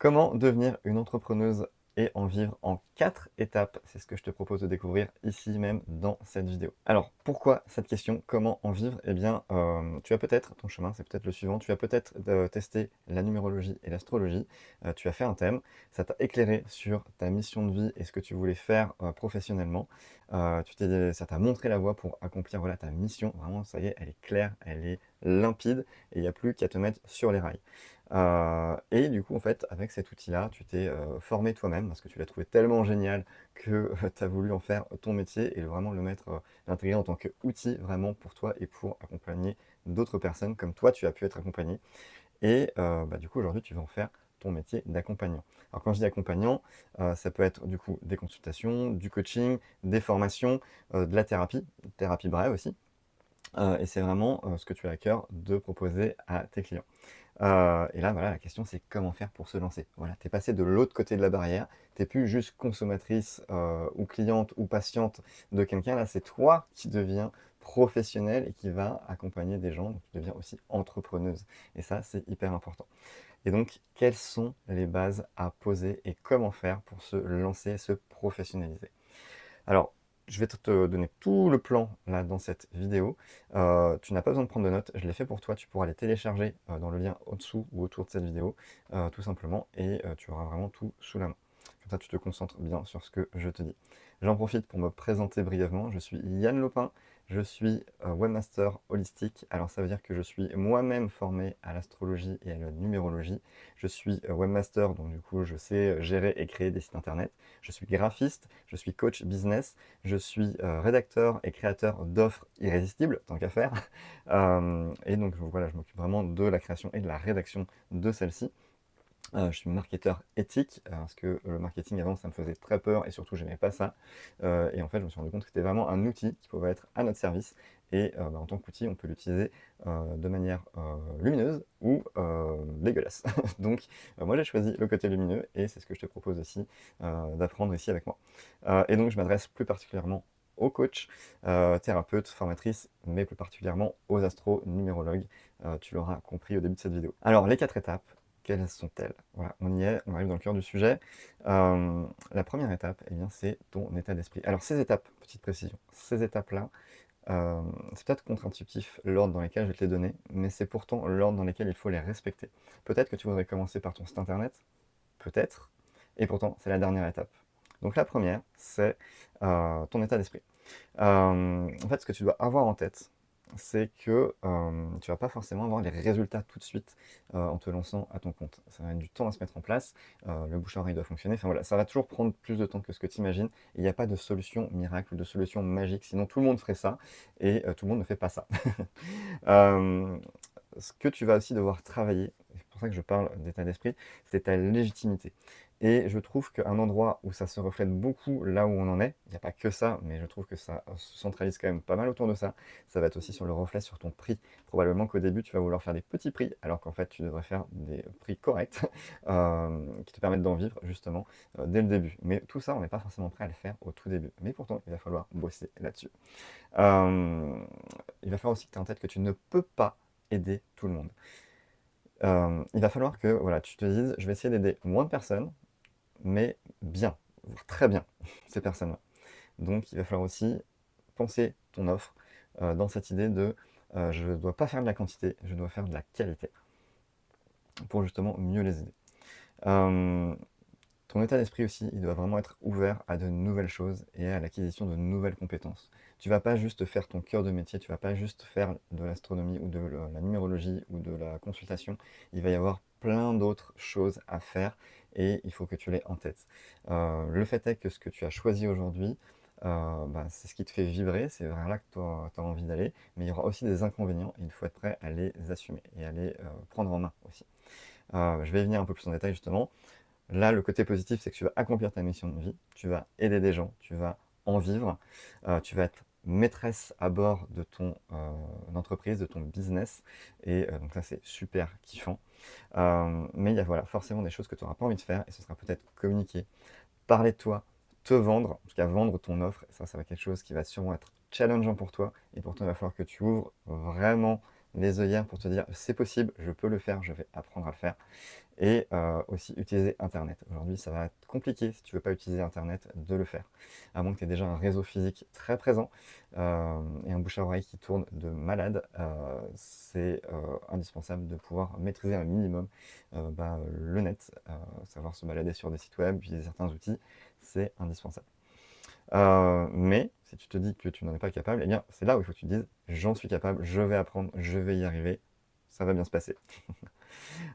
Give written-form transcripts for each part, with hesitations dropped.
Comment devenir une entrepreneuse et en vivre en 4 étapes? C'est ce que je te propose de découvrir ici même dans cette vidéo. Alors, pourquoi cette question? Comment en vivre? Eh bien, tu as peut-être ton chemin, c'est peut-être le suivant, tu as peut-être, testé la numérologie et l'astrologie, tu as fait un thème, ça t'a éclairé sur ta mission de vie et ce que tu voulais faire, professionnellement. Ça t'a montré la voie pour accomplir, voilà, ta mission. Vraiment, ça y est, elle est claire, elle est limpide et il n'y a plus qu'à te mettre sur les rails. Et du coup, en fait, avec cet outil-là, tu t'es, formé toi-même parce que tu l'as trouvé tellement génial que, tu as voulu en faire ton métier et vraiment le mettre, l'intégrer en tant qu'outil vraiment pour toi et pour accompagner d'autres personnes comme toi tu as pu être accompagné. Et du coup, aujourd'hui, tu vas en faire ton métier d'accompagnant. Alors quand je dis accompagnant, ça peut être du coup des consultations, du coaching, des formations, de la thérapie brève aussi, et c'est vraiment, ce que tu as à cœur de proposer à tes clients. Et là, voilà, la question, c'est comment faire pour se lancer? Voilà, tu es passée de l'autre côté de la barrière, tu es plus juste consommatrice, ou cliente ou patiente de quelqu'un. Là, c'est toi qui deviens professionnelle et qui va accompagner des gens, donc tu deviens aussi entrepreneuse et ça, c'est hyper important. Et donc, quelles sont les bases à poser et comment faire pour se lancer, se professionnaliser? Alors, je vais te donner tout le plan là dans cette vidéo. Tu n'as pas besoin de prendre de notes, je l'ai fait pour toi. Tu pourras les télécharger dans le lien au-dessous ou autour de cette vidéo, tout simplement, et tu auras vraiment tout sous la main. Comme ça, tu te concentres bien sur ce que je te dis. J'en profite pour me présenter brièvement. Je suis Yann Lopin, je suis webmaster holistique. Alors, ça veut dire que je suis moi-même formé à l'astrologie et à la numérologie. Je suis webmaster, donc du coup, je sais gérer et créer des sites internet. Je suis graphiste, je suis coach business, je suis rédacteur et créateur d'offres irrésistibles, tant qu'à faire. Et donc voilà, je m'occupe vraiment de la création et de la rédaction de celle-ci. Je suis marketeur éthique, parce que le marketing avant ça me faisait très peur et surtout j'aimais pas ça. Et en fait je me suis rendu compte que c'était vraiment un outil qui pouvait être à notre service et en tant qu'outil on peut l'utiliser de manière lumineuse ou dégueulasse. Donc moi j'ai choisi le côté lumineux et c'est ce que je te propose aussi d'apprendre ici avec moi. Et donc je m'adresse plus particulièrement aux coachs, thérapeutes, formatrices, mais plus particulièrement aux astro-numérologues. Tu l'auras compris au début de cette vidéo. Alors les 4 étapes, quelles sont-elles? Voilà, on y est, on arrive dans le cœur du sujet. La première étape, eh bien, c'est ton état d'esprit. Alors ces étapes, petite précision, ces étapes-là, c'est peut-être contre-intuitif l'ordre dans lequel je vais te les donner, mais c'est pourtant l'ordre dans lequel il faut les respecter. Peut-être que tu voudrais commencer par ton site internet, peut-être, et pourtant c'est la dernière étape. Donc la première, c'est ton état d'esprit. En fait, ce que tu dois avoir en tête, c'est que tu vas pas forcément avoir les résultats tout de suite en te lançant à ton compte. Ça va mettre du temps à se mettre en place, le bouche à oreille doit fonctionner, enfin voilà, ça va toujours prendre plus de temps que ce que tu imagines. Il n'y a pas de solution miracle ou de solution magique, sinon tout le monde ferait ça et tout le monde ne fait pas ça. Euh, Ce que tu vas aussi devoir travailler, c'est pour ça que je parle d'état d'esprit, c'est ta légitimité. Et je trouve qu'un endroit où ça se reflète beaucoup là où on en est, il n'y a pas que ça, mais je trouve que ça se centralise quand même pas mal autour de ça, ça va être aussi sur le reflet sur ton prix. Probablement qu'au début, tu vas vouloir faire des petits prix, alors qu'en fait, tu devrais faire des prix corrects qui te permettent d'en vivre justement dès le début. Mais tout ça, on n'est pas forcément prêt à le faire au tout début. Mais pourtant, il va falloir bosser là-dessus. Euh, il va falloir aussi que tu aies en tête que tu ne peux pas aider tout le monde. Il va falloir que voilà, tu te dises, je vais essayer d'aider moins de personnes, mais bien, voire très bien, ces personnes-là. Donc il va falloir aussi penser ton offre dans cette idée de je ne dois pas faire de la quantité, je dois faire de la qualité pour justement mieux les aider. Euh, Ton état d'esprit aussi, il doit vraiment être ouvert à de nouvelles choses et à l'acquisition de nouvelles compétences. Tu vas pas juste faire ton cœur de métier, tu vas pas juste faire de l'astronomie ou de la numérologie ou de la consultation. Il va y avoir plein d'autres choses à faire et il faut que tu l'aies en tête. Le fait est que ce que tu as choisi aujourd'hui, c'est ce qui te fait vibrer, c'est vers là que tu as envie d'aller, mais il y aura aussi des inconvénients et il faut être prêt à les assumer et à les prendre en main aussi. Je vais y venir un peu plus en détail justement. Là, le côté positif, c'est que tu vas accomplir ta mission de vie, tu vas aider des gens, tu vas en vivre, tu vas être maîtresse à bord de ton entreprise, de ton business, et donc ça c'est super kiffant. Mais il y a voilà, forcément des choses que tu n'auras pas envie de faire, et ce sera peut-être communiquer, parler de toi, te vendre, en tout cas vendre ton offre, et ça va être quelque chose qui va sûrement être challengeant pour toi, et pourtant il va falloir que tu ouvres vraiment les œillères pour te dire c'est possible, je peux le faire, je vais apprendre à le faire. et aussi utiliser Internet. Aujourd'hui, ça va être compliqué si tu veux pas utiliser Internet de le faire, à moins que tu aies déjà un réseau physique très présent et un bouche à oreille qui tourne de malade. C'est indispensable de pouvoir maîtriser un minimum le net, savoir se balader sur des sites web, utiliser certains outils, c'est indispensable. Mais si tu te dis que tu n'en es pas capable, eh bien c'est là où il faut que tu te dises j'en suis capable, je vais apprendre, je vais y arriver, ça va bien se passer.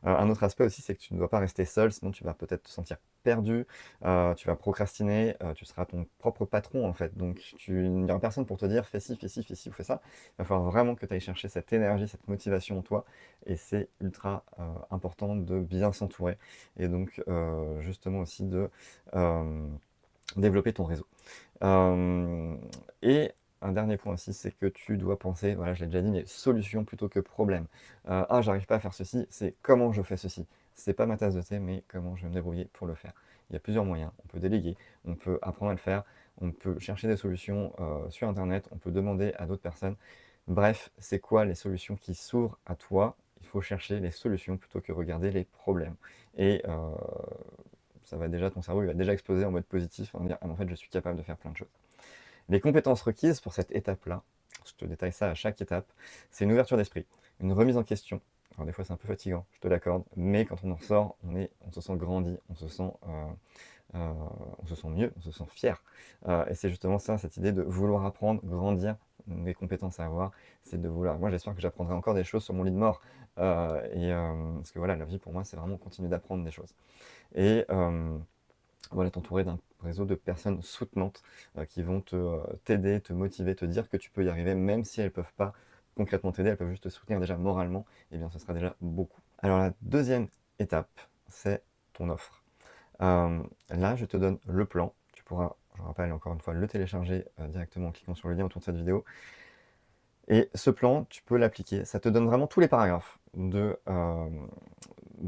Un autre aspect aussi, c'est que tu ne dois pas rester seul, sinon tu vas peut-être te sentir perdu, tu vas procrastiner, tu seras ton propre patron en fait. Donc il n'y aura personne pour te dire fais ci, fais ci, fais ci ou fais ça. Il va falloir vraiment que tu ailles chercher cette énergie, cette motivation en toi. Et c'est ultra important de bien s'entourer. Et donc justement aussi de développer ton réseau. Et un dernier point aussi, c'est que tu dois penser, voilà, je l'ai déjà dit, mais solution plutôt que problème. Ah, j'arrive pas à faire ceci, c'est comment je fais ceci. C'est pas ma tasse de thé, mais comment je vais me débrouiller pour le faire. Il y a plusieurs moyens. On peut déléguer, on peut apprendre à le faire, on peut chercher des solutions sur Internet, on peut demander à d'autres personnes. Bref, c'est quoi les solutions qui s'ouvrent à toi? Il faut chercher les solutions plutôt que regarder les problèmes. Et ça va déjà, ton cerveau il va déjà exploser en mode positif, en dire ah, en fait je suis capable de faire plein de choses. Les compétences requises pour cette étape-là, je te détaille ça à chaque étape, c'est une ouverture d'esprit, une remise en question. Alors des fois c'est un peu fatigant, je te l'accorde, mais quand on en ressort, on se sent grandi, on se sent mieux, on se sent fier. Et c'est justement ça, cette idée de vouloir apprendre, grandir, des compétences à avoir, c'est de vouloir. Moi j'espère que j'apprendrai encore des choses sur mon lit de mort. Parce que voilà, la vie pour moi c'est vraiment continuer d'apprendre des choses. Et voilà, t'entourer d'un réseau de personnes soutenantes qui vont t'aider, te motiver, te dire que tu peux y arriver, même si elles ne peuvent pas concrètement t'aider, elles peuvent juste te soutenir déjà moralement, et bien ce sera déjà beaucoup. Alors la deuxième étape, c'est ton offre. Là, je te donne le plan. Tu pourras, je rappelle encore une fois, le télécharger directement en cliquant sur le lien autour de cette vidéo. Et ce plan, tu peux l'appliquer. Ça te donne vraiment tous les paragraphes de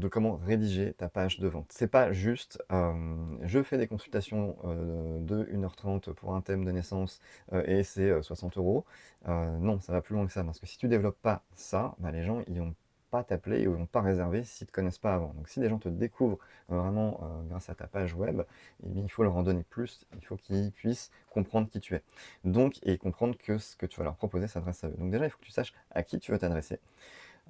comment rédiger ta page de vente. C'est pas juste je fais des consultations de 1h30 pour un thème de naissance et c'est 60 euros. Non, ça va plus loin que ça. Parce que si tu développes pas ça, bah, les gens ils vont pas t'appeler et ils vont pas réserver s'ils te connaissent pas avant. Donc si les gens te découvrent vraiment grâce à ta page web, eh bien, il faut leur en donner plus. Il faut qu'ils puissent comprendre qui tu es. Donc, et comprendre que ce que tu vas leur proposer s'adresse à eux. Donc déjà, il faut que tu saches à qui tu veux t'adresser,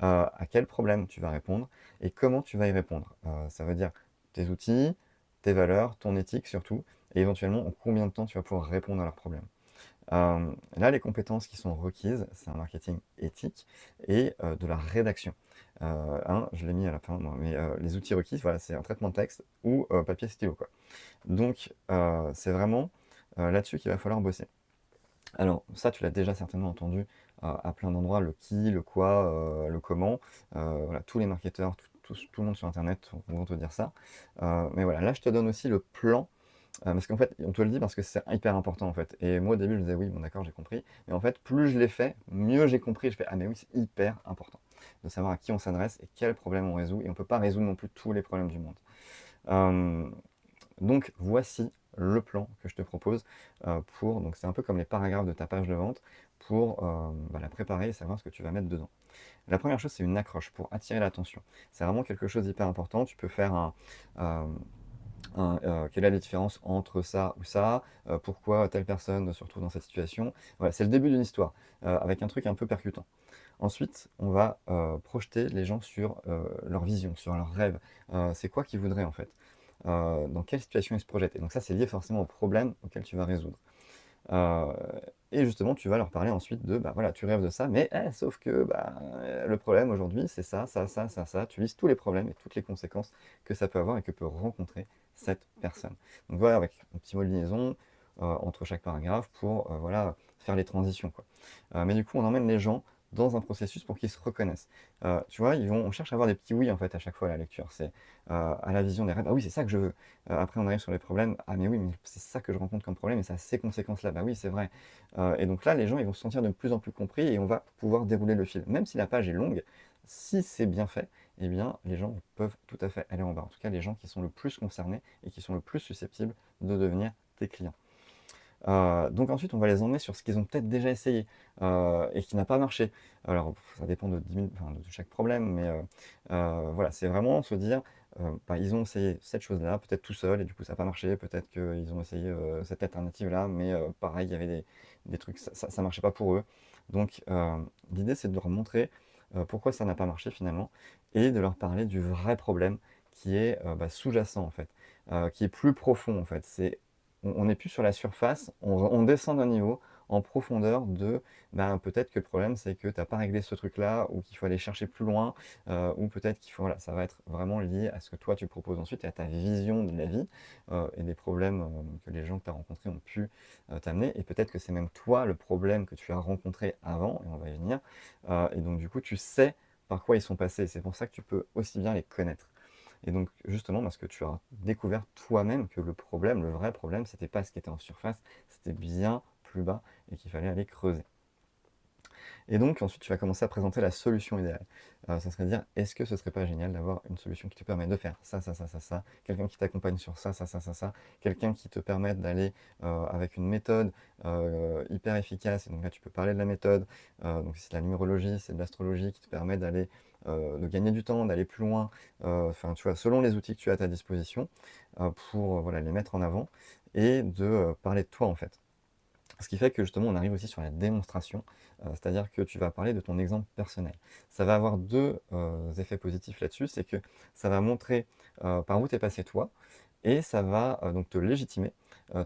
à quel problème tu vas répondre et comment tu vas y répondre. Ça veut dire tes outils, tes valeurs, ton éthique surtout, et éventuellement en combien de temps tu vas pouvoir répondre à leurs problèmes. Là, les compétences qui sont requises, c'est un marketing éthique et de la rédaction. Je l'ai mis à la fin, moi, mais les outils requis, voilà, c'est un traitement de texte ou papier stylo, quoi. Donc, c'est vraiment là-dessus qu'il va falloir bosser. Alors, ça, tu l'as déjà certainement entendu à plein d'endroits, le qui, le quoi, le comment. Voilà, tous les marketeurs, tout le monde sur Internet vont te dire ça. Mais voilà, là, je te donne aussi le plan. Parce qu'en fait, on te le dit parce que c'est hyper important en fait. Et moi au début, je disais oui, bon d'accord, j'ai compris. Mais en fait, plus je l'ai fait, mieux j'ai compris. Je fais ah mais oui, c'est hyper important de savoir à qui on s'adresse et quels problèmes on résout. Et on ne peut pas résoudre non plus tous les problèmes du monde. Euh, donc voici le plan que je te propose donc c'est un peu comme les paragraphes de ta page de vente pour la préparer et savoir ce que tu vas mettre dedans. La première chose, c'est une accroche pour attirer l'attention. C'est vraiment quelque chose d'hyper important. Tu peux faire quelle est la différence entre ça ou ça, pourquoi telle personne se retrouve dans cette situation. Voilà, c'est le début d'une histoire, avec un truc un peu percutant. Ensuite, on va projeter les gens sur leur vision, sur leurs rêves. C'est quoi qu'ils voudraient en fait, dans quelle situation ils se projettent. Et donc ça, c'est lié forcément au problème auquel tu vas résoudre. Euh, et justement, tu vas leur parler ensuite de, bah voilà, tu rêves de ça, mais sauf que le problème aujourd'hui, c'est ça, ça, ça, ça, ça. Tu listes tous les problèmes et toutes les conséquences que ça peut avoir et que peut rencontrer cette personne. Donc voilà, avec un petit mot de liaison entre chaque paragraphe pour voilà, faire les transitions, quoi. Mais du coup, on emmène les gens dans un processus pour qu'ils se reconnaissent. Tu vois, on cherche à avoir des petits oui en fait à chaque fois à la lecture. C'est à la vision des rêves. Ah oui, c'est ça que je veux. Après, on arrive sur les problèmes. Ah mais oui, mais c'est ça que je rencontre comme problème et ça a ces conséquences-là. Bah oui, c'est vrai. Et donc là, les gens, ils vont se sentir de plus en plus compris et on va pouvoir dérouler le fil. Même si la page est longue, si c'est bien fait, eh bien, les gens peuvent tout à fait aller en bas. En tout cas, les gens qui sont le plus concernés et qui sont le plus susceptibles de devenir tes clients. Donc ensuite, on va les emmener sur ce qu'ils ont peut-être déjà essayé, et qui n'a pas marché. Alors, ça dépend de 10 000 enfin, de chaque problème, mais voilà, c'est vraiment se dire, bah, ils ont essayé cette chose-là, peut-être tout seul et du coup ça n'a pas marché. Peut-être qu'ils ont essayé, cette alternative-là, mais pareil, il y avait des trucs, ça marchait pas pour eux. Donc l'idée, c'est de leur montrer, pourquoi ça n'a pas marché finalement et de leur parler du vrai problème qui est, bah, sous-jacent en fait, qui est plus profond en fait. C'est on n'est plus sur la surface, on descend d'un niveau en profondeur de, ben, peut-être que le problème c'est que tu as pas réglé ce truc-là ou qu'il faut aller chercher plus loin, ou peut-être qu'il faut voilà, ça va être vraiment lié à ce que toi tu proposes ensuite et à ta vision de la vie, et des problèmes, que les gens que tu as rencontrés ont pu, t'amener et peut-être que c'est même toi le problème que tu as rencontré avant et on va y venir, et donc du coup tu sais par quoi ils sont passés. C'est pour ça que tu peux aussi bien les connaître. Et donc, justement, parce que tu as découvert toi-même que le problème, le vrai problème, c'était pas ce qui était en surface, c'était bien plus bas et qu'il fallait aller creuser. Et donc, ensuite, tu vas commencer à présenter la solution idéale. Ça serait de dire, est-ce que ce serait pas génial d'avoir une solution qui te permet de faire ça, ça, ça, ça, ça, quelqu'un qui t'accompagne sur ça, ça, ça, ça, ça, quelqu'un qui te permette d'aller avec une méthode hyper efficace. Et donc là, tu peux parler de la méthode. Donc, c'est de la numérologie, c'est de l'astrologie qui te permet d'aller, de gagner du temps, d'aller plus loin. Enfin, tu vois, selon les outils que tu as à ta disposition, pour voilà, les mettre en avant et de parler de toi en fait. Ce qui fait que justement, on arrive aussi sur la démonstration, c'est-à-dire que tu vas parler de ton exemple personnel. Ça va avoir deux effets positifs là-dessus, c'est que ça va montrer par où tu es passé toi, et ça va donc te légitimer,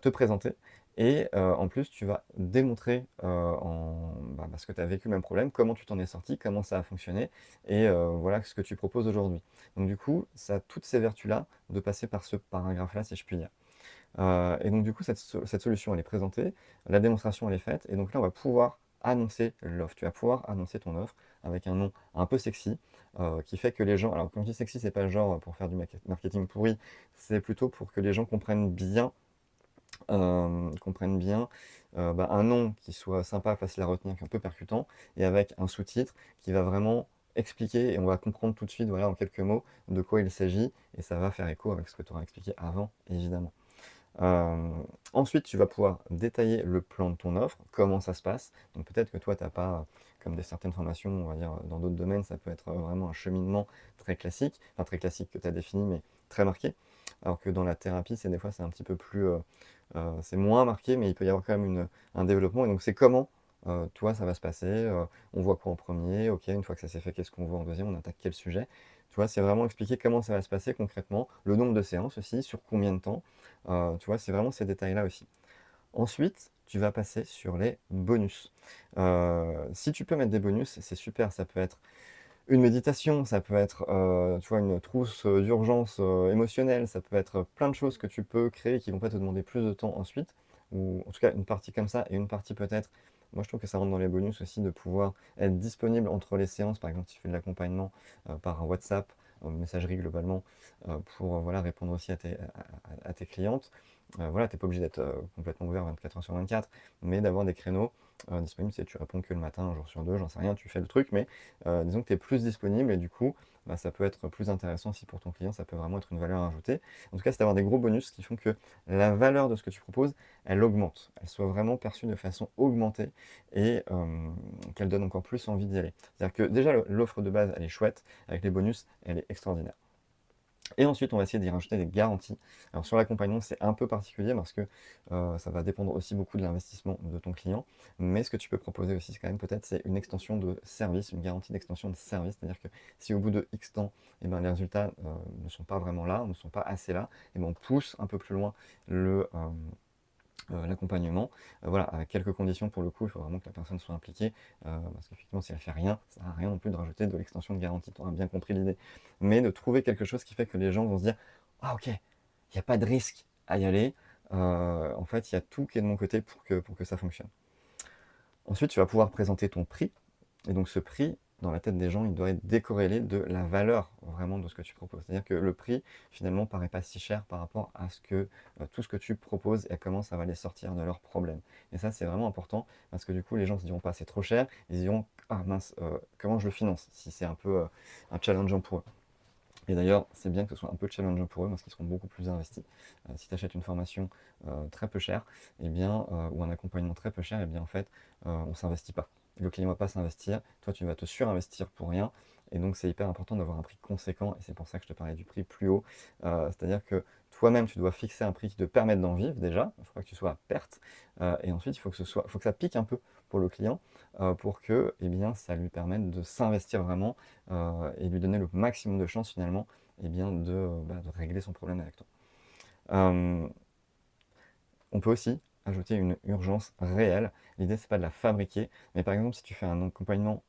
te présenter, et en plus, tu vas démontrer parce que tu as vécu le même problème, comment tu t'en es sorti, comment ça a fonctionné, et voilà ce que tu proposes aujourd'hui. Donc du coup, ça a toutes ces vertus-là de passer par ce paragraphe-là, si je puis dire. Et donc du coup, cette solution, elle est présentée, la démonstration, elle est faite, et donc là, on va pouvoir annoncer l'offre. Tu vas pouvoir annoncer ton offre avec un nom un peu sexy, qui fait que les gens... Alors quand je dis sexy, c'est pas genre pour faire du marketing pourri, c'est plutôt pour que les gens comprennent bien un nom qui soit sympa, facile à retenir, qui est un peu percutant, et avec un sous-titre qui va vraiment expliquer, et on va comprendre tout de suite, voilà, en quelques mots, de quoi il s'agit, et ça va faire écho avec ce que tu auras expliqué avant, évidemment. Euh, Ensuite, tu vas pouvoir détailler le plan de ton offre, comment ça se passe. Donc peut-être que toi, tu n'as pas, comme certaines formations, on va dire, dans d'autres domaines, ça peut être vraiment un cheminement très classique, enfin très classique que tu as défini, mais très marqué. Alors que dans la thérapie, c'est des fois, c'est un petit peu plus, c'est moins marqué, mais il peut y avoir quand même un développement. Et donc c'est comment, toi, ça va se passer. On voit quoi en premier, ok, une fois que ça s'est fait, qu'est-ce qu'on voit en deuxième, on attaque quel sujet. Tu vois, c'est vraiment expliquer comment ça va se passer concrètement, le nombre de séances aussi, sur combien de temps. Tu vois, c'est vraiment ces détails-là aussi. Ensuite, tu vas passer sur les bonus. Si tu peux mettre des bonus, c'est super. Ça peut être une méditation, ça peut être tu vois, une trousse d'urgence émotionnelle, ça peut être plein de choses que tu peux créer qui vont pas te demander plus de temps ensuite, ou en tout cas une partie comme ça et une partie peut-être. Moi je trouve que ça rentre dans les bonus aussi de pouvoir être disponible entre les séances, par exemple si tu fais de l'accompagnement par WhatsApp, messagerie globalement, pour voilà, répondre aussi à tes clientes. Voilà, tu n'es pas obligé d'être complètement ouvert 24 heures sur 24, mais d'avoir des créneaux disponibles, c'est tu réponds que le matin, un jour sur deux, j'en sais rien, tu fais le truc, mais disons que tu es plus disponible et du coup, bah, ça peut être plus intéressant si pour ton client, ça peut vraiment être une valeur ajoutée. En tout cas, c'est d'avoir des gros bonus qui font que la valeur de ce que tu proposes, elle augmente, elle soit vraiment perçue de façon augmentée et qu'elle donne encore plus envie d'y aller. C'est-à-dire que déjà, l'offre de base, elle est chouette, avec les bonus, elle est extraordinaire. Et ensuite, on va essayer d'y rajouter des garanties. Alors sur l'accompagnement, c'est un peu particulier parce que ça va dépendre aussi beaucoup de l'investissement de ton client. Mais ce que tu peux proposer aussi, c'est quand même peut-être c'est une extension de service, une garantie d'extension de service. C'est-à-dire que si au bout de X temps, eh ben, les résultats ne sont pas vraiment là, ne sont pas assez là, et ben, on pousse un peu plus loin l'accompagnement. Voilà, avec quelques conditions pour le coup, il faut vraiment que la personne soit impliquée, parce qu'effectivement, si elle fait rien, ça sert à rien non plus de rajouter de l'extension de garantie, tu auras bien compris l'idée. Mais de trouver quelque chose qui fait que les gens vont se dire, ah ok, il n'y a pas de risque à y aller, en fait, il y a tout qui est de mon côté pour que ça fonctionne. Ensuite, tu vas pouvoir présenter ton prix, et donc ce prix, dans la tête des gens, il doit être décorrélé de la valeur vraiment de ce que tu proposes. C'est-à-dire que le prix, finalement, paraît pas si cher par rapport à tout ce que tu proposes et à comment ça va les sortir de leurs problèmes. Et ça, c'est vraiment important parce que du coup, les gens se diront pas c'est trop cher, ils se diront ah mince, comment je le finance si c'est un peu un challengeant pour eux. Et d'ailleurs, c'est bien que ce soit un peu challengeant pour eux parce qu'ils seront beaucoup plus investis. Si tu achètes une formation très peu chère, eh bien, ou un accompagnement très peu cher, eh bien en fait, on ne s'investit pas. Le client ne va pas s'investir, toi tu vas te surinvestir pour rien. Et donc c'est hyper important d'avoir un prix conséquent, et c'est pour ça que je te parlais du prix plus haut. C'est-à-dire que toi-même, tu dois fixer un prix qui te permette d'en vivre déjà, il ne faut pas que tu sois à perte. Et ensuite, il faut que ça pique un peu pour le client, pour que eh bien, ça lui permette de s'investir vraiment et lui donner le maximum de chances finalement eh bien, de régler son problème avec toi. Euh, on peut aussi ajouter une urgence réelle. L'idée, c'est pas de la fabriquer, mais par exemple, si tu fais un accompagnement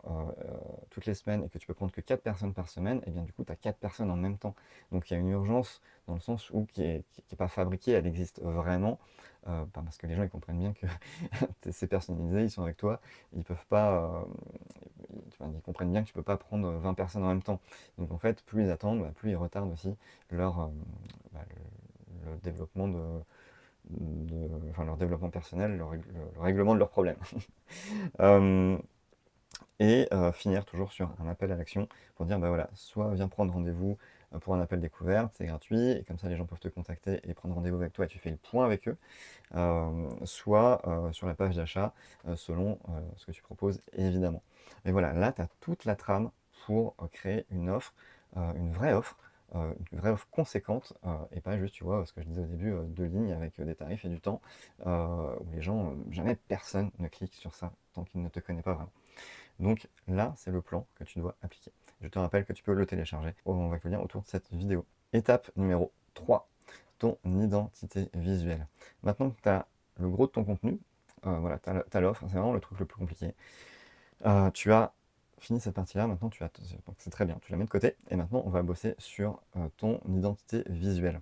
toutes les semaines et que tu peux prendre que 4 personnes par semaine, et bien du coup, tu as 4 personnes en même temps. Donc il y a une urgence dans le sens où qui est pas fabriquée, elle existe vraiment. Parce que les gens ils comprennent bien que c'est personnalisé, ils sont avec toi, ils peuvent pas, ils comprennent bien que tu peux pas prendre 20 personnes en même temps. Donc en fait, plus ils attendent, plus ils retardent aussi leur, bah, le développement enfin, leur développement personnel, le règlement de leurs problèmes. Euh, Finir toujours sur un appel à l'action pour dire, bah voilà, soit viens prendre rendez-vous pour un appel découverte, c'est gratuit, et comme ça les gens peuvent te contacter et prendre rendez-vous avec toi et tu fais le point avec eux, soit sur la page d'achat, selon ce que tu proposes évidemment. Mais voilà, là tu as toute la trame pour créer une offre, une vraie offre conséquente, et pas juste, tu vois, ce que je disais au début, deux lignes avec des tarifs et du temps, où les gens, jamais personne ne clique sur ça tant qu'il ne te connaît pas vraiment. Donc là, c'est le plan que tu dois appliquer. Je te rappelle que tu peux le télécharger. On va te le lien autour de cette vidéo. Étape numéro 3, ton identité visuelle. Maintenant que tu as le gros de ton contenu, voilà, tu as l'offre, c'est vraiment le truc le plus compliqué. Tu as fini cette partie-là, maintenant c'est très bien, tu la mets de côté, et maintenant on va bosser sur ton identité visuelle.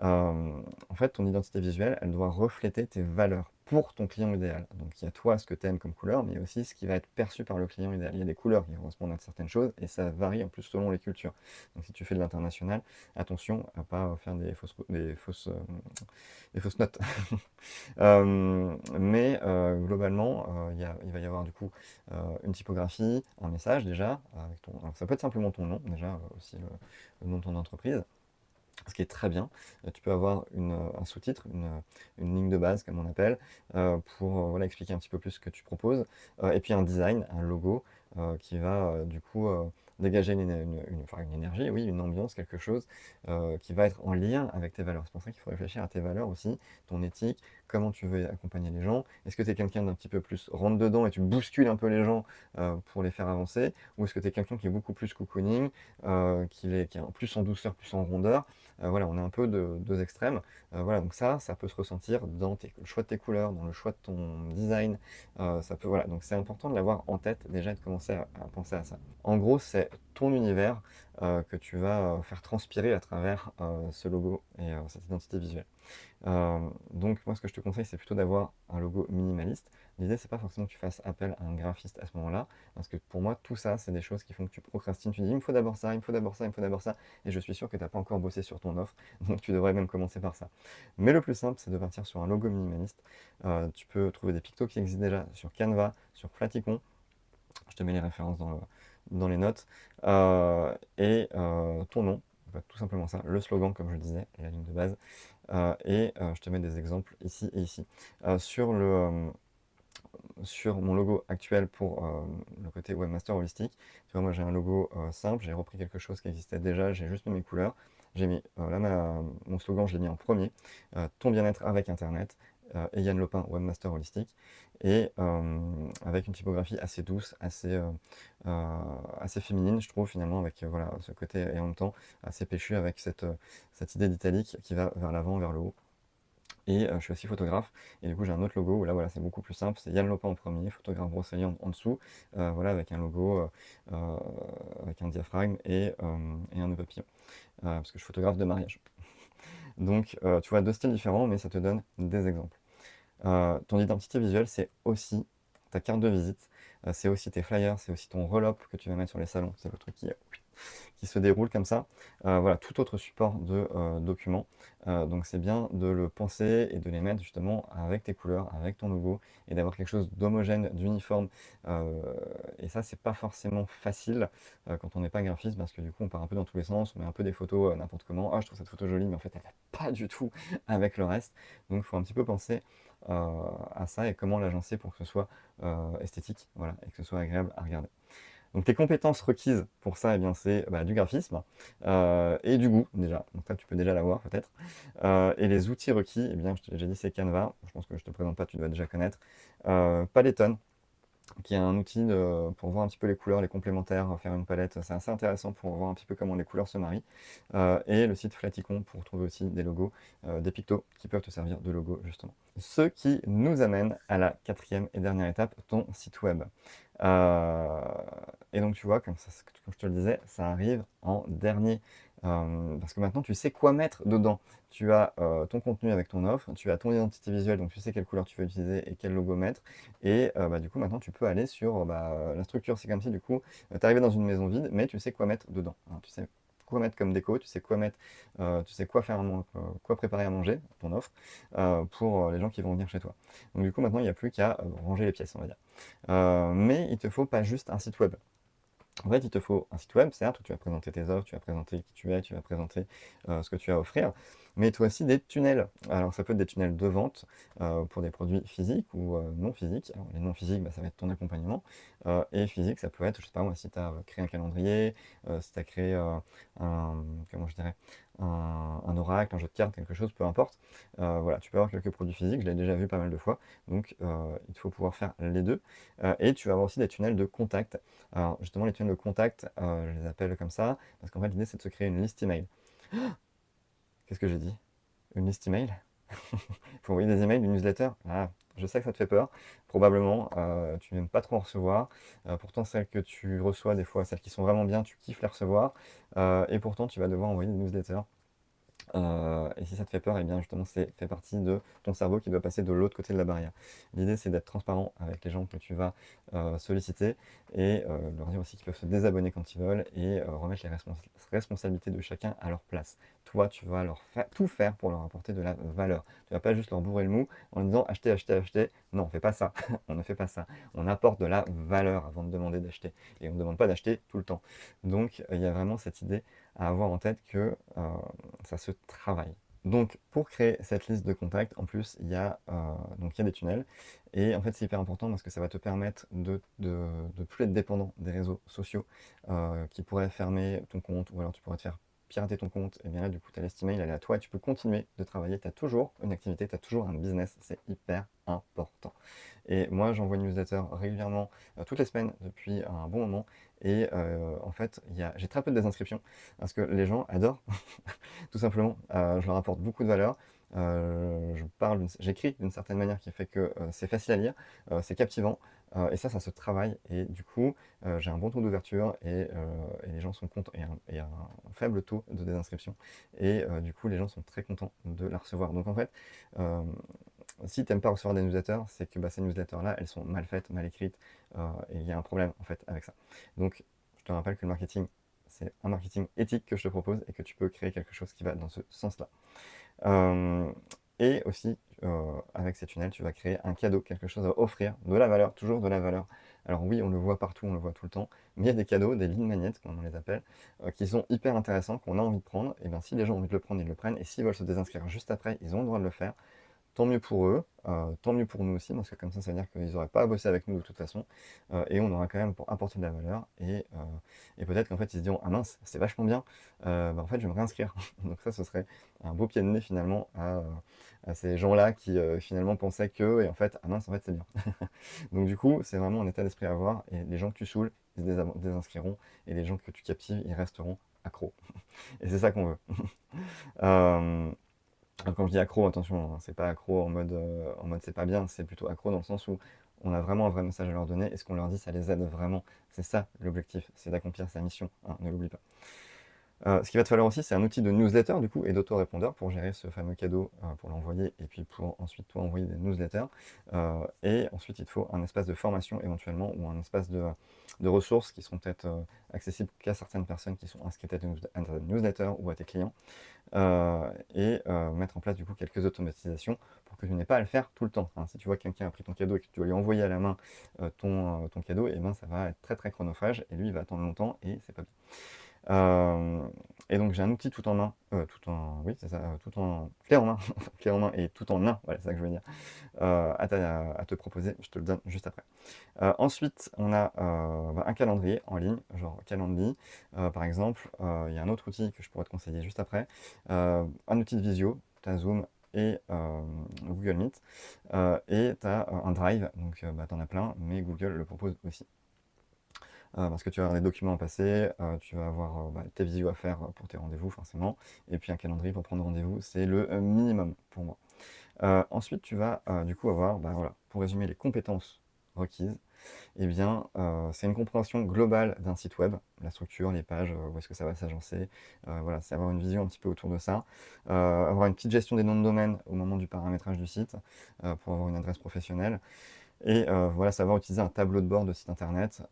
En fait, ton identité visuelle, elle doit refléter tes valeurs pour ton client idéal. Donc il y a toi, ce que tu aimes comme couleur, mais il y a aussi ce qui va être perçu par le client idéal. Il y a des couleurs qui correspondent à certaines choses, et ça varie en plus selon les cultures. Donc si tu fais de l'international, attention à pas faire des fausses notes. Mais globalement, il va y avoir du coup une typographie, un message déjà, alors ça peut être simplement ton nom, déjà aussi le nom de ton entreprise, ce qui est très bien. Tu peux avoir un sous-titre, une ligne de base comme on appelle, pour voilà, expliquer un petit peu plus ce que tu proposes, et puis un design, un logo qui va du coup dégager enfin, une énergie, oui, une ambiance, quelque chose qui va être en lien avec tes valeurs. C'est pour ça qu'il faut réfléchir à tes valeurs aussi, ton éthique, comment tu veux accompagner les gens. Est-ce que tu es quelqu'un d'un petit peu plus rentre dedans et tu bouscules un peu les gens pour les faire avancer, ou est-ce que tu es quelqu'un qui est beaucoup plus cocooning, qui est plus en douceur, plus en rondeur. Voilà, on est un peu de deux extrêmes. Voilà, donc ça peut se ressentir dans le choix de tes couleurs, dans le choix de ton design. Voilà, donc c'est important de l'avoir en tête déjà et de commencer à penser à ça. En gros, c'est ton univers que tu vas faire transpirer à travers ce logo et cette identité visuelle. Donc moi ce que je te conseille c'est plutôt d'avoir un logo minimaliste. L'idée c'est pas forcément que tu fasses appel à un graphiste à ce moment-là, parce que pour moi tout ça c'est des choses qui font que tu procrastines, tu dis il me faut d'abord ça, il me faut d'abord ça, il me faut d'abord ça, et je suis sûr que tu n'as pas encore bossé sur ton offre, donc tu devrais même commencer par ça. Mais le plus simple c'est de partir sur un logo minimaliste. Tu peux trouver des pictos qui existent déjà sur Canva, sur Flaticon, je te mets les références dans les notes, et ton nom, tout simplement ça, le slogan comme je disais, la ligne de base. Je te mets des exemples ici et ici. Sur mon logo actuel pour le côté webmaster holistique, tu vois, moi j'ai un logo simple, j'ai repris quelque chose qui existait déjà, j'ai juste mis mes couleurs. J'ai mis, là, mon slogan, je l'ai mis en premier, ton bien-être avec Internet, et Yann Lopin, webmaster holistique, et avec une typographie assez douce, assez féminine, je trouve, finalement, avec voilà, ce côté, et en même temps assez péchu, avec cette idée d'italique qui va vers l'avant, vers le haut. Et je suis aussi photographe, et du coup j'ai un autre logo où là voilà, c'est beaucoup plus simple, c'est Yann Lopin en premier, photographe brosselier en dessous, voilà, avec un logo, avec un diaphragme et un nœud papillon, parce que je photographe de mariage. Donc tu vois, deux styles différents, mais ça te donne des exemples. Ton identité visuelle, c'est aussi ta carte de visite, c'est aussi tes flyers, c'est aussi ton roll-up que tu vas mettre sur les salons, c'est le truc qui qui se déroule comme ça. Voilà, tout autre support de document. Donc c'est bien de le penser et de les mettre justement avec tes couleurs, avec ton logo, et d'avoir quelque chose d'homogène, d'uniforme. Euh, et ça, c'est pas forcément facile quand on n'est pas graphiste, parce que du coup, on part un peu dans tous les sens, on met un peu des photos n'importe comment. Ah, je trouve cette photo jolie, mais en fait, elle va pas du tout avec le reste. Donc, il faut un petit peu penser à ça et comment l'agencer pour que ce soit esthétique, voilà, et que ce soit agréable à regarder. Donc tes compétences requises pour ça, eh bien, c'est du graphisme et du goût déjà. Donc ça, tu peux déjà l'avoir peut-être. Et les outils requis, eh bien, je t'ai déjà dit, c'est Canva. Je pense que je te présente pas, tu dois déjà connaître. Paletton, qui est un outil pour voir un petit peu les couleurs, les complémentaires, faire une palette. C'est assez intéressant pour voir un petit peu comment les couleurs se marient. Et le site Flaticon pour trouver aussi des logos, des pictos qui peuvent te servir de logo justement. Ce qui nous amène à la quatrième et dernière étape, ton site web. Euh, et donc tu vois, comme je te le disais, ça arrive en dernier. Parce que maintenant tu sais quoi mettre dedans. Tu as ton contenu avec ton offre, tu as ton identité visuelle, donc tu sais quelle couleur tu veux utiliser et quel logo mettre. Et du coup maintenant tu peux aller sur la structure. C'est comme si du coup tu arrivais dans une maison vide, mais tu sais quoi mettre dedans. Hein, tu sais quoi mettre comme déco, tu sais quoi mettre, tu sais quoi faire, quoi préparer à manger, ton offre, pour les gens qui vont venir chez toi. Donc du coup maintenant il n'y a plus qu'à ranger les pièces, on va dire. Mais il te faut pas juste un site web. En fait, il te faut un site web, certes, où tu vas présenter tes offres, tu vas présenter qui tu es, tu vas présenter ce que tu as à offrir, mais il te faut aussi des tunnels. Alors, ça peut être des tunnels de vente pour des produits physiques ou non physiques. Alors, les non physiques, ça va être ton accompagnement. Et physique, ça peut être, je sais pas moi, si tu as créé un calendrier, si tu as créé comment je dirais, un oracle, un jeu de cartes, quelque chose, peu importe. Voilà, tu peux avoir quelques produits physiques, je l'ai déjà vu pas mal de fois, donc il te faut pouvoir faire les deux. Et tu vas avoir aussi des tunnels de contact. Alors justement, les tunnels de contact, je les appelle comme ça, parce qu'en fait l'idée c'est de se créer une liste email. Qu'est-ce que j'ai dit? Une liste email? Il faut envoyer des emails, une newsletter? Ah, je sais que ça te fait peur, probablement, tu n'aimes pas trop en recevoir. Pourtant celles que tu reçois des fois, celles qui sont vraiment bien, tu kiffes les recevoir. Et pourtant tu vas devoir envoyer des newsletters. Et si ça te fait peur, eh bien justement, c'est fait partie de ton cerveau qui doit passer de l'autre côté de la barrière. L'idée, c'est d'être transparent avec les gens que tu vas solliciter et leur dire aussi qu'ils peuvent se désabonner quand ils veulent et remettre les responsabilités de chacun à leur place. Toi, tu vas leur faire tout faire pour leur apporter de la valeur. Tu vas pas juste leur bourrer le mou en disant acheter, acheter, acheter. Non, on fait pas ça. On ne fait pas ça. On apporte de la valeur avant de demander d'acheter. Et on ne demande pas d'acheter tout le temps. Donc, il y a vraiment cette idée à avoir en tête que ça se travaille. Donc, pour créer cette liste de contacts, en plus, il y a des tunnels. Et en fait, c'est hyper important parce que ça va te permettre de plus être dépendant des réseaux sociaux qui pourraient fermer ton compte ou alors tu pourrais te faire pirater ton compte. Et bien là, du coup, ta liste email, elle est à toi et tu peux continuer de travailler. Tu as toujours une activité, tu as toujours un business. C'est hyper important. Et moi, j'envoie une newsletter régulièrement, toutes les semaines, depuis un bon moment. Et en fait, j'ai très peu de désinscriptions parce que les gens adorent, tout simplement. Je leur apporte beaucoup de valeur. J'écris d'une certaine manière qui fait que c'est facile à lire, c'est captivant. Et ça se travaille. Et du coup, j'ai un bon taux d'ouverture et les gens sont contents. Et un faible taux de désinscription. Et du coup, les gens sont très contents de la recevoir. Donc en fait, euh, si tu n'aimes pas recevoir des newsletters, c'est que ces newsletters-là, elles sont mal faites, mal écrites, et il y a un problème en fait avec ça. Donc, je te rappelle que le marketing, c'est un marketing éthique que je te propose et que tu peux créer quelque chose qui va dans ce sens-là. Euh, et aussi, avec ces tunnels, tu vas créer un cadeau, quelque chose à offrir, de la valeur, toujours de la valeur. Alors oui, on le voit partout, on le voit tout le temps, mais il y a des cadeaux, des lignes magnétiques, comme on les appelle, qui sont hyper intéressants, qu'on a envie de prendre. Et bien si les gens ont envie de le prendre, ils le prennent. Et s'ils veulent se désinscrire juste après, ils ont le droit de le faire. Tant mieux pour eux, tant mieux pour nous aussi, parce que comme ça veut dire qu'ils n'auraient pas à bosser avec nous de toute façon, et on aura quand même pour apporter de la valeur, et peut-être qu'en fait ils se diront, ah mince, c'est vachement bien, en fait je vais me réinscrire. Donc ça, ce serait un beau pied de nez finalement à ces gens-là qui finalement pensaient que, et en fait, ah mince, en fait c'est bien. Donc du coup, c'est vraiment un état d'esprit à avoir, et les gens que tu saoules, ils se désinscriront, et les gens que tu captives, ils resteront accros. Et c'est ça qu'on veut. Euh, alors, quand je dis accro, attention, hein, c'est pas accro en mode c'est pas bien, c'est plutôt accro dans le sens où on a vraiment un vrai message à leur donner et ce qu'on leur dit, ça les aide vraiment. C'est ça l'objectif, c'est d'accomplir sa mission, hein, ne l'oublie pas. Ce qu'il va te falloir aussi, c'est un outil de newsletter du coup et d'autorépondeur pour gérer ce fameux cadeau, pour l'envoyer et puis pour ensuite toi envoyer des newsletters. Et ensuite il te faut un espace de formation éventuellement ou un espace de ressources qui seront peut-être, accessibles qu'à certaines personnes qui sont inscrites à ta newsletter ou à tes clients. Mettre en place du coup quelques automatisations pour que tu n'aies pas à le faire tout le temps, hein. Si tu vois que quelqu'un a pris ton cadeau et que tu dois lui envoyer à la main, ton cadeau, et ben ça va être très, très chronophage et lui il va attendre longtemps et c'est pas bien. Et donc j'ai un outil tout en un, oui c'est ça, tout en clé en main, clé en main et tout en un, voilà c'est ça que je veux dire, à te proposer, je te le donne juste après. Ensuite on a un calendrier en ligne, genre Calendly, par exemple. Il y a un autre outil que je pourrais te conseiller juste après, un outil de visio, tu as Zoom et Google Meet, et tu as un Drive, donc tu en as plein, mais Google le propose aussi. Parce que tu vas avoir des documents à passer, tu vas avoir tes visios à faire pour tes rendez-vous forcément, et puis un calendrier pour prendre rendez-vous, c'est le minimum pour moi. Ensuite, tu vas du coup avoir, voilà, pour résumer les compétences requises, eh bien, c'est une compréhension globale d'un site web, la structure, les pages, où est-ce que ça va s'agencer, voilà, c'est avoir une vision un petit peu autour de ça, avoir une petite gestion des noms de domaine au moment du paramétrage du site, pour avoir une adresse professionnelle. Et voilà, savoir utiliser un tableau de bord de site internet.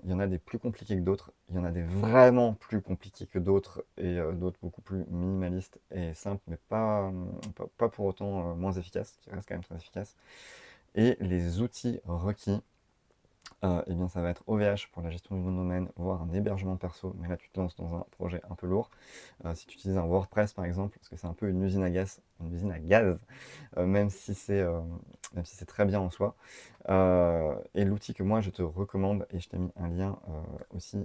Il y en a des plus compliqués que d'autres, il y en a des vraiment plus compliqués que d'autres, et d'autres beaucoup plus minimalistes et simples, mais pas pour autant moins efficaces, qui restent quand même très efficaces. Et les outils requis, eh bien ça va être OVH pour la gestion du nom de domaine, voire un hébergement perso, mais là tu te lances dans un projet un peu lourd. Si tu utilises un WordPress par exemple, parce que c'est un peu une usine à gaz, même si c'est très bien en soi. Et l'outil que moi je te recommande, et je t'ai mis un lien aussi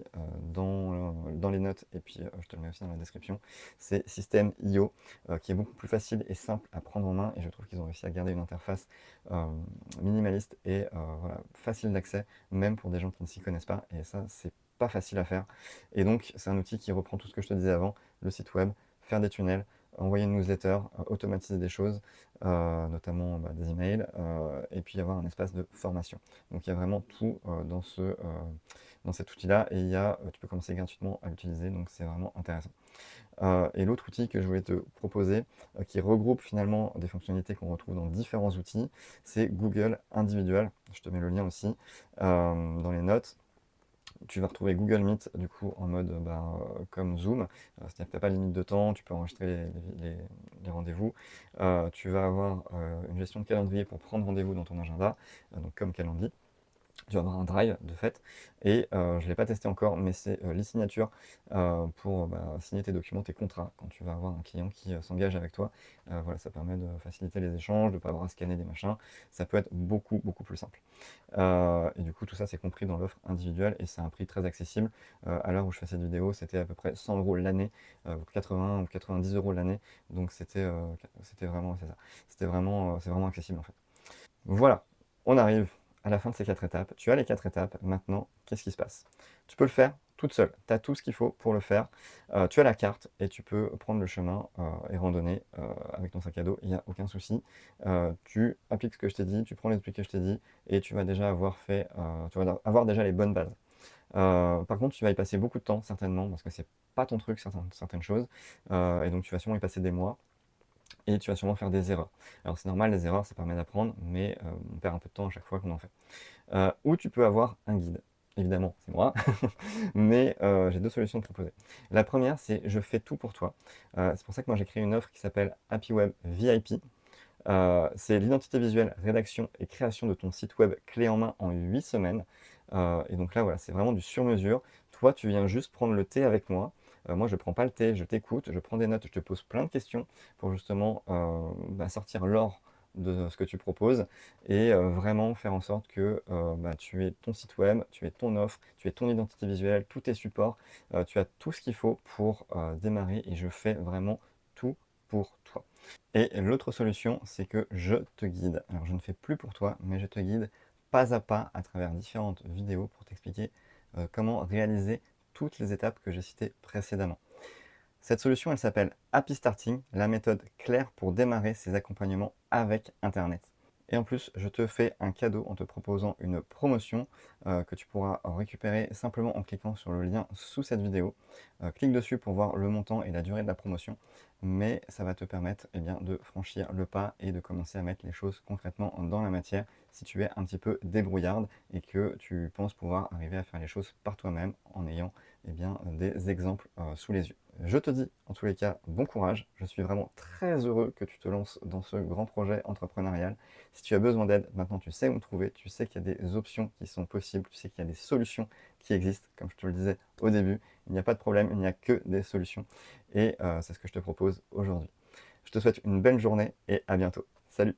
dans les notes, et puis je te le mets aussi dans la description, c'est System.io, qui est beaucoup plus facile et simple à prendre en main, et je trouve qu'ils ont réussi à garder une interface euh, minimaliste et voilà, facile d'accès, même pour des gens qui ne s'y connaissent pas, et ça c'est pas facile à faire. Et donc c'est un outil qui reprend tout ce que je te disais avant, le site web, faire des tunnels, envoyer une newsletter, automatiser des choses, notamment des emails, et puis avoir un espace de formation. Donc il y a vraiment tout dans cet outil-là, et tu peux commencer gratuitement à l'utiliser, donc c'est vraiment intéressant. Et l'autre outil que je voulais te proposer, qui regroupe finalement des fonctionnalités qu'on retrouve dans différents outils, c'est Google Individual. Je te mets le lien aussi dans les notes. Tu vas retrouver Google Meet du coup en mode comme Zoom, c'est-à-dire que tu n'as pas de limite de temps, tu peux enregistrer les rendez-vous. Tu vas avoir une gestion de calendrier pour prendre rendez-vous dans ton agenda, donc comme Calendly. Tu vas avoir un drive de fait, et je ne l'ai pas testé encore, mais c'est l'e-signature pour signer tes documents, tes contrats, quand tu vas avoir un client qui s'engage avec toi. Voilà, ça permet de faciliter les échanges, de ne pas avoir à scanner des machins, ça peut être beaucoup, beaucoup plus simple. Et du coup, tout ça, c'est compris dans l'offre individuelle, et c'est un prix très accessible. À l'heure où je fais cette vidéo, c'était à peu près 100 € l'année, 80 ou 90 € l'année, donc c'était vraiment, c'est ça. C'est vraiment accessible en fait. Voilà, on arrive à la fin de ces 4 étapes. Tu as les 4 étapes. Maintenant, qu'est-ce qui se passe? Tu peux le faire toute seule. Tu as tout ce qu'il faut pour le faire. Tu as la carte et tu peux prendre le chemin et randonner avec ton sac à dos. Il n'y a aucun souci. Tu appliques ce que je t'ai dit, tu prends les outils que je t'ai dit, et tu vas déjà tu vas avoir déjà les bonnes bases. Par contre, tu vas y passer beaucoup de temps, certainement, parce que c'est pas ton truc, certaines choses. Et donc, tu vas sûrement y passer des mois, et tu vas sûrement faire des erreurs. Alors c'est normal, les erreurs, ça permet d'apprendre, mais on perd un peu de temps à chaque fois qu'on en fait. Ou tu peux avoir un guide. Évidemment, c'est moi, mais j'ai deux solutions à te proposer. La première, c'est je fais tout pour toi. C'est pour ça que moi j'ai créé une offre qui s'appelle Happy Web VIP. C'est l'identité visuelle, rédaction et création de ton site web clé en main en 8 semaines. Et donc là, voilà, c'est vraiment du sur-mesure. Toi, tu viens juste prendre le thé avec moi. Moi, je ne prends pas le thé, je t'écoute, je prends des notes, je te pose plein de questions pour justement sortir l'or de ce que tu proposes, et vraiment faire en sorte que tu aies ton site web, tu aies ton offre, tu aies ton identité visuelle, tous tes supports, tu as tout ce qu'il faut pour démarrer, et je fais vraiment tout pour toi. Et l'autre solution, c'est que je te guide. Alors je ne fais plus pour toi, mais je te guide pas à pas à travers différentes vidéos pour t'expliquer comment réaliser toutes les étapes que j'ai citées précédemment. Cette solution, elle s'appelle Happy Starting, la méthode claire pour démarrer ses accompagnements avec Internet. Et en plus, je te fais un cadeau en te proposant une promotion que tu pourras récupérer simplement en cliquant sur le lien sous cette vidéo. Clique dessus pour voir le montant et la durée de la promotion, mais ça va te permettre de franchir le pas et de commencer à mettre les choses concrètement dans la matière si tu es un petit peu débrouillarde et que tu penses pouvoir arriver à faire les choses par toi-même en ayant des exemples sous les yeux. Je te dis en tous les cas bon courage, je suis vraiment très heureux que tu te lances dans ce grand projet entrepreneurial. Si tu as besoin d'aide, maintenant tu sais où me trouver, tu sais qu'il y a des options qui sont possibles, tu sais qu'il y a des solutions qui existent, comme je te le disais au début, il n'y a pas de problème, il n'y a que des solutions et c'est ce que je te propose aujourd'hui. Je te souhaite une belle journée et à bientôt. Salut!